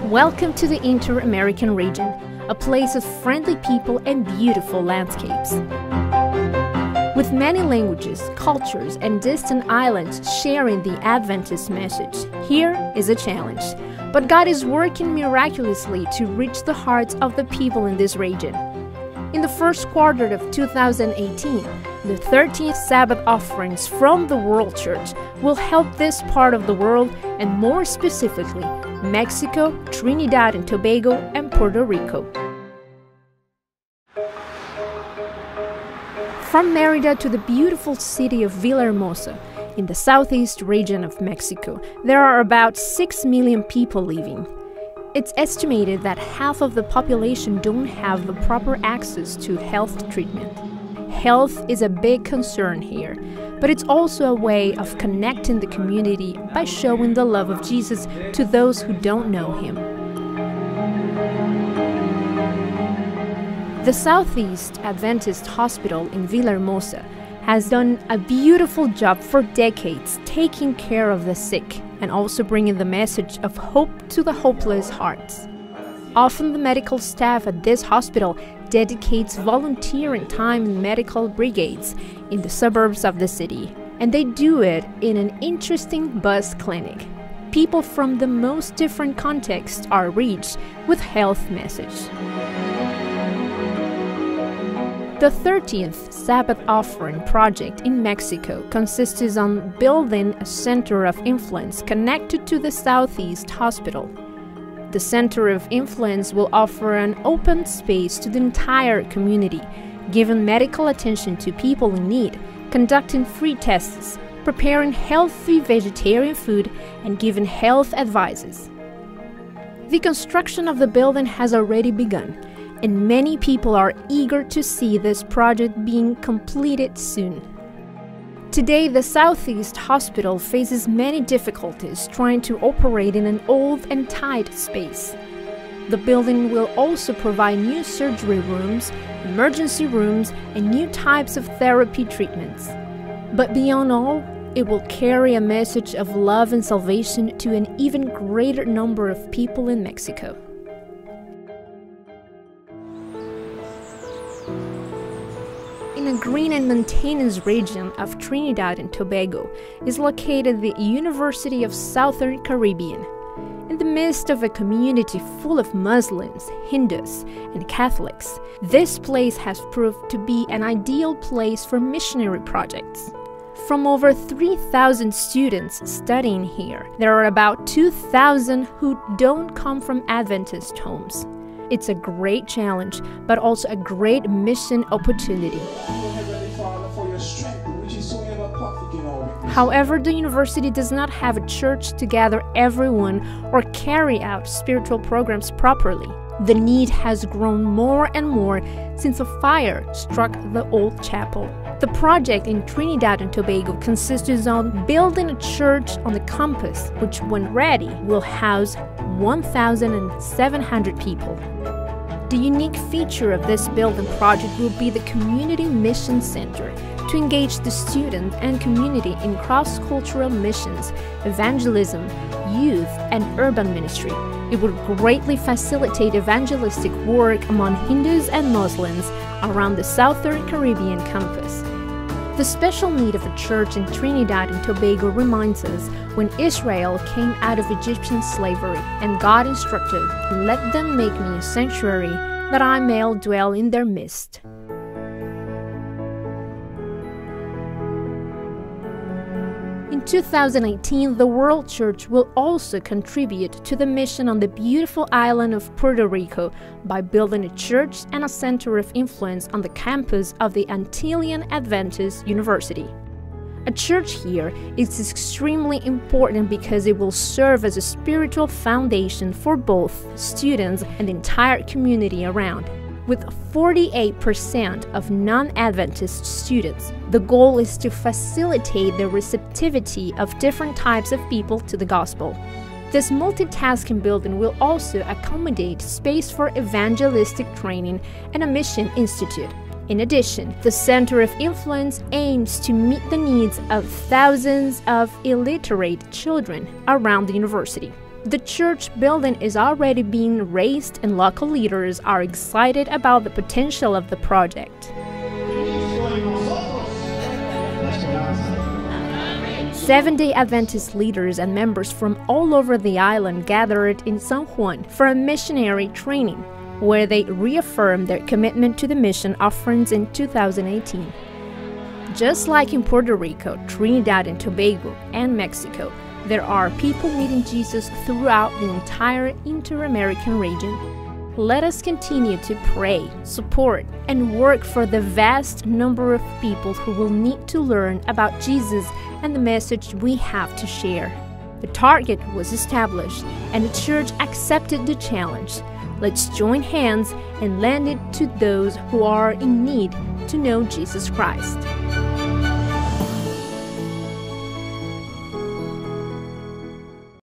Welcome to the Inter-American region, a place of friendly people and beautiful landscapes. With many languages, cultures, and distant islands sharing the Adventist message, here is a challenge. But God is working miraculously to reach the hearts of the people in this region. In the first quarter of 2018, the 13th Sabbath offerings from the World Church will help this part of the world, and more specifically, Mexico, Trinidad and Tobago, and Puerto Rico. From Mérida to the beautiful city of Villahermosa, in the southeast region of Mexico, there are about 6 million people living. It's estimated that half of the population don't have the proper access to health treatment. Health is a big concern here, but it's also a way of connecting the community by showing the love of Jesus to those who don't know Him. The Southeast Adventist Hospital in Villahermosa has done a beautiful job for decades taking care of the sick and also bringing the message of hope to the hopeless hearts. Often the medical staff at this hospital dedicates volunteering time in medical brigades in the suburbs of the city, and they do it in an interesting bus clinic. People from the most different contexts are reached with health message. The 13th Sabbath Offering project in Mexico consists on building a center of influence connected to the Southeast Hospital. The Center of Influence will offer an open space to the entire community, giving medical attention to people in need, conducting free tests, preparing healthy vegetarian food, and giving health advices. The construction of the building has already begun, and many people are eager to see this project being completed soon. Today, the Southeast Hospital faces many difficulties trying to operate in an old and tight space. The building will also provide new surgery rooms, emergency rooms, and new types of therapy treatments. But beyond all, it will carry a message of love and salvation to an even greater number of people in Mexico. In the green and mountainous region of Trinidad and Tobago is located the University of Southern Caribbean. In the midst of a community full of Muslims, Hindus, and Catholics, this place has proved to be an ideal place for missionary projects. From over 3,000 students studying here, there are about 2,000 who don't come from Adventist homes. It's a great challenge, but also a great mission opportunity. However, the university does not have a church to gather everyone or carry out spiritual programs properly. The need has grown more and more since a fire struck the old chapel. The project in Trinidad and Tobago consists on building a church on the campus, which when ready will house 1,700 people. The unique feature of this building project will be the Community Mission Center to engage the student and community in cross-cultural missions, evangelism, youth, and urban ministry. It will greatly facilitate evangelistic work among Hindus and Muslims around the Southern Caribbean campus. The special need of a church in Trinidad and Tobago reminds us when Israel came out of Egyptian slavery, and God instructed, "Let them make me a sanctuary, that I may dwell in their midst." In 2018, the World Church will also contribute to the mission on the beautiful island of Puerto Rico by building a church and a center of influence on the campus of the Antillean Adventist University. A church here is extremely important because it will serve as a spiritual foundation for both students and the entire community around. With 48% of non-Adventist students, the goal is to facilitate the receptivity of different types of people to the gospel. This multitasking building will also accommodate space for evangelistic training and a mission institute. In addition, the Center of Influence aims to meet the needs of thousands of illiterate children around the university. The church building is already being raised and local leaders are excited about the potential of the project. 7-day Adventist leaders and members from all over the island gathered in San Juan for a missionary training, where they reaffirmed their commitment to the mission offerings in 2018. Just like in Puerto Rico, Trinidad and Tobago, and Mexico, there are people meeting Jesus throughout the entire Inter-American region. Let us continue to pray, support, and work for the vast number of people who will need to learn about Jesus and the message we have to share. The target was established, and the church accepted the challenge. Let's join hands and lend it to those who are in need to know Jesus Christ.